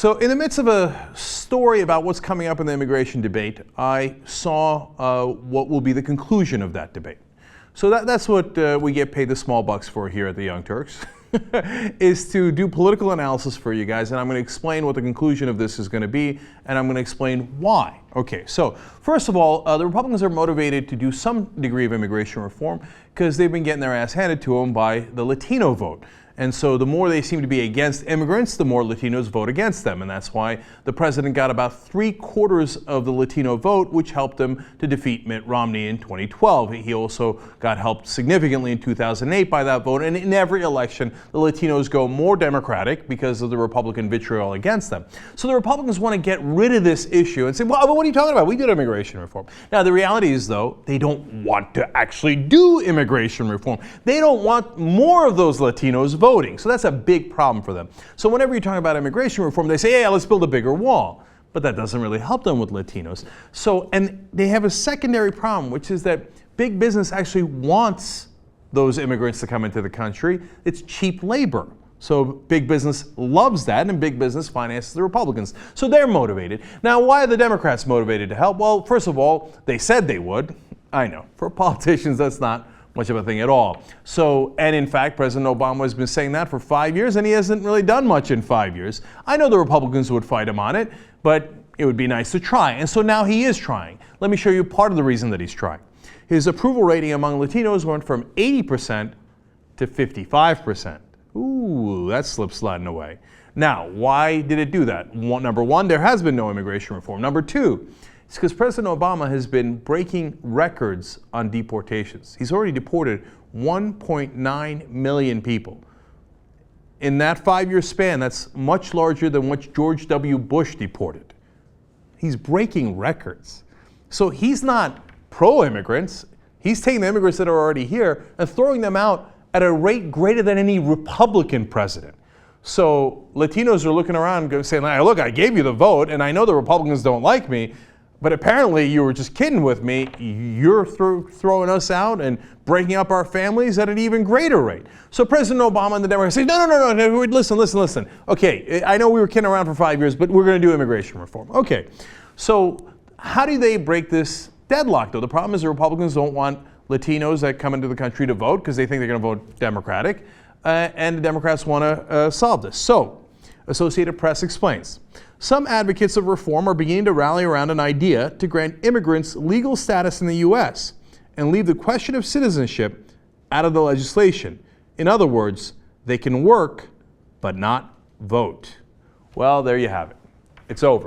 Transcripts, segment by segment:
So in the midst of a story about what's coming up in the immigration debate, I saw what will be the conclusion of that debate. So that's what we get paid the small bucks for here at the Young Turks, is to do political analysis for you guys, and I'm going to explain what the conclusion of this is going to be, and I'm going to explain why. Okay, so first of all, the Republicans are motivated to do some degree of immigration reform because they've been getting their ass handed to them by the Latino vote. And so the more they seem to be against immigrants, the more Latinos vote against them. And that's why the president got about 3/4 of the Latino vote, which helped him to defeat Mitt Romney in 2012. He also got helped significantly in 2008 by that vote. And in every election, the Latinos go more Democratic because of the Republican vitriol against them. So the Republicans want to get rid of this issue and say, well, what are you talking about? We did immigration reform. Now, the reality is, though, they don't want to actually do immigration reform. They don't want more of those Latinos voting. So that's a big problem for them. So whenever you're talking about immigration reform, they say, yeah, let's build a bigger wall. But that doesn't really help them with Latinos. So, and they have a secondary problem, which is that big business actually wants those immigrants to come into the country. It's cheap labor. So big business loves that, and big business finances the Republicans. So they're motivated. Now, why are the Democrats motivated to help? Well, first of all, they said they would. I know, for politicians, that's not much of a thing at all. So, and in fact, President Obama has been saying that for 5 years, and he hasn't really done much in 5 years. I know the Republicans would fight him on it, but it would be nice to try. And so now he is trying. Let me show you part of the reason that he's trying. His approval rating among Latinos went from 80% to 55%. Ooh, that slip sliding away. Now, why did it do that? Number one, there has been no immigration reform. Number two, it's because President Obama has been breaking records on deportations. He's already deported 1.9 million people. In that 5-year span, that's much larger than what George W. Bush deported. He's breaking records. So he's not pro-immigrants. He's taking the immigrants that are already here and throwing them out at a rate greater than any Republican president. So Latinos are looking around saying, look, I gave you the vote, and I know the Republicans don't like me, but apparently you were just kidding with me. You're throwing us out and breaking up our families at an even greater rate. So President Obama and the Democrats say, no, listen. Okay, I know we were kidding around for 5 years, but we're going to do immigration reform. Okay, so how do they break this deadlock, though? The problem is the Republicans don't want Latinos that come into the country to vote because they think they're going to vote Democratic, and the Democrats want to solve this. So Associated Press explains, some advocates of reform are beginning to rally around an idea to grant immigrants legal status in the U.S. and leave the question of citizenship out of the legislation. In other words, they can work but not vote. Well, there you have it. It's over.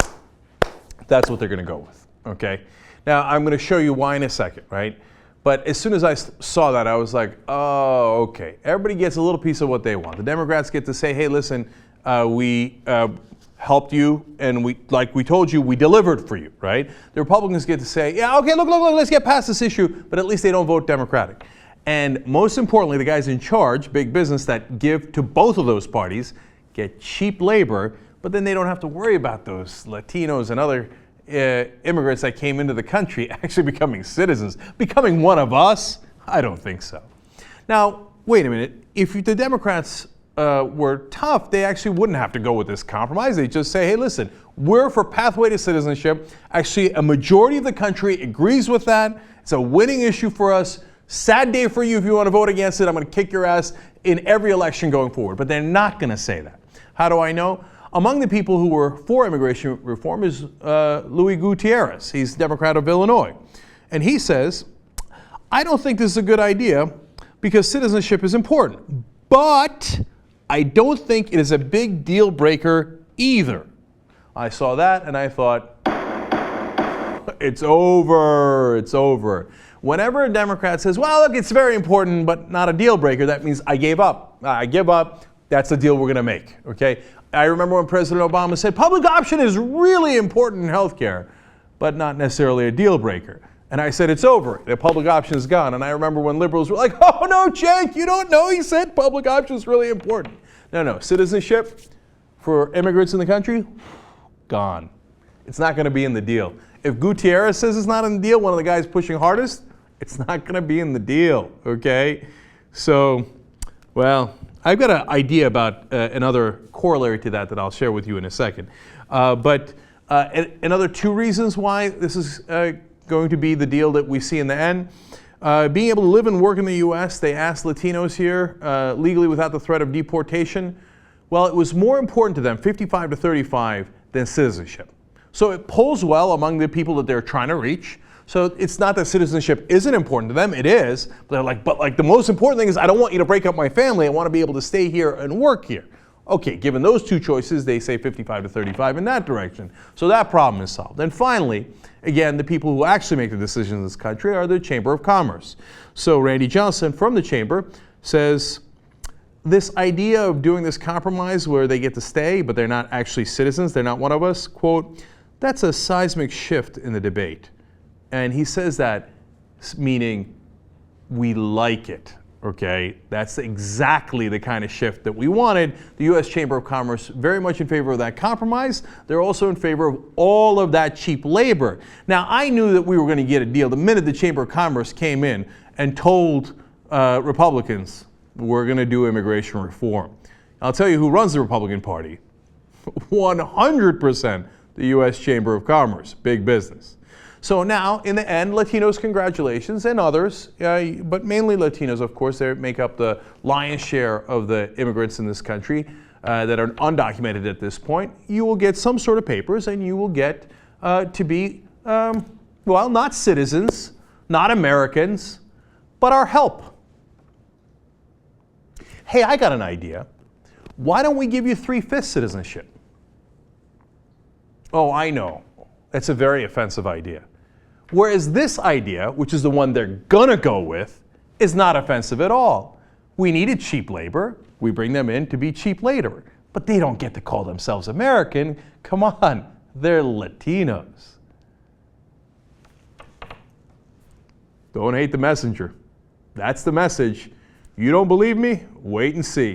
That's what they're going to go with, okay? Now, I'm going to show you why in a second, right? But as soon as I saw that, I was like, oh, okay. Everybody gets a little piece of what they want. The Democrats get to say, hey, listen, we helped you, and like we told you, we delivered for you, right? The Republicans get to say, yeah, okay, look, let's get past this issue, but at least they don't vote Democratic. And most importantly, the guys in charge, big business, that give to both of those parties, get cheap labor, but then they don't have to worry about those Latinos and other immigrants that came into the country actually becoming citizens, becoming one of us. I don't think so. Now, wait a minute. If the Democrats were tough, they actually wouldn't have to go with this compromise. They just say, hey, listen, we're for pathway to citizenship. Actually, a majority of the country agrees with that. It's a winning issue for us. Sad day for you if you want to vote against it. I'm going to kick your ass in every election going forward. But they're not going to say that. How do I know? Among the people who were for immigration reform is Luis Gutierrez. He's Democrat of Illinois. And he says, I don't think this is a good idea because citizenship is important. But I don't think it is a big deal breaker either. I saw that and I thought, it's over, it's over. Whenever a Democrat says, well, look, it's very important, but not a deal breaker, that means I gave up. I give up. That's the deal we're going to make, okay? I remember when President Obama said, public option is really important in healthcare, but not necessarily a deal breaker. And I said, it's over. The public option is gone. And I remember when liberals were like, oh, no, Cenk, you don't know. He said public option is really important. No, citizenship for immigrants in the country, gone. It's not going to be in the deal. If Gutierrez says it's not in the deal, one of the guys pushing hardest, it's not going to be in the deal, okay? So, well, I've got an idea about another corollary to that I'll share with you in a second. But another two reasons why this is going to be the deal that we see in the end. Being able to live and work in the U.S., they asked Latinos here, legally without the threat of deportation. Well, it was more important to them, 55 to 35, than citizenship. So it polls well among the people that they're trying to reach. So it's not that citizenship isn't important to them, it is. But they're like, the most important thing is I don't want you to break up my family, I want to be able to stay here and work here. Okay, given those two choices, they say 55 to 35 in that direction. So that problem is solved. And finally, again, the people who actually make the decisions in this country are the Chamber of Commerce. So Randy Johnson from the Chamber says, this idea of doing this compromise where they get to stay, but they're not actually citizens, they're not one of us, quote, that's a seismic shift in the debate. And he says that meaning we like it. Okay, that's exactly the kind of shift that we wanted. The U.S. Chamber of Commerce very much in favor of that compromise. They're also in favor of all of that cheap labor. Now, I knew that we were going to get a deal the minute the Chamber of Commerce came in and told Republicans, we're going to do immigration reform. I'll tell you who runs the Republican Party. 100% the U.S. Chamber of Commerce, big business. So now, in the end, Latinos, congratulations, and others, but mainly Latinos, of course, they make up the lion's share of the immigrants in this country that are undocumented at this point. You will get some sort of papers, and you will get to be, well, not citizens, not Americans, but our help. Hey, I got an idea. Why don't we give you 3/5 citizenship? Oh, I know. That's a very offensive idea. Whereas this idea, which is the one they're gonna go with, is not offensive at all. We needed cheap labor. We bring them in to be cheap labor. But they don't get to call themselves American. Come on, they're Latinos. Don't hate the messenger. That's the message. You don't believe me? Wait and see.